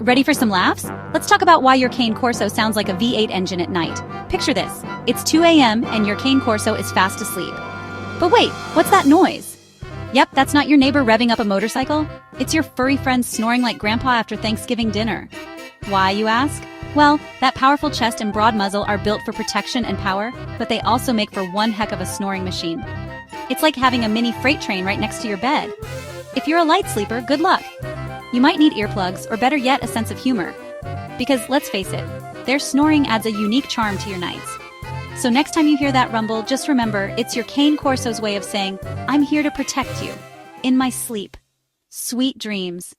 Ready for some laughs? Let's talk about why your cane Corso sounds like a V8 engine at night. Picture this. It's 2 a.m. and your cane Corso is fast asleep. But wait, what's that noise? Yep, that's not your neighbor revving up a motorcycle. It's your furry friend snoring like grandpa after Thanksgiving dinner. Why, you ask? Well, that powerful chest and broad muzzle are built for protection and power, but they also make for one heck of a snoring machine. It's like having a mini freight train right next to your bed. If you're a light sleeper, good luck. You might need earplugs, or better yet, a sense of humor. Because, let's face it, their snoring adds a unique charm to your nights. So next time you hear that rumble, just remember, it's your cane Corso's way of saying, I'm here to protect you. In my sleep. Sweet dreams.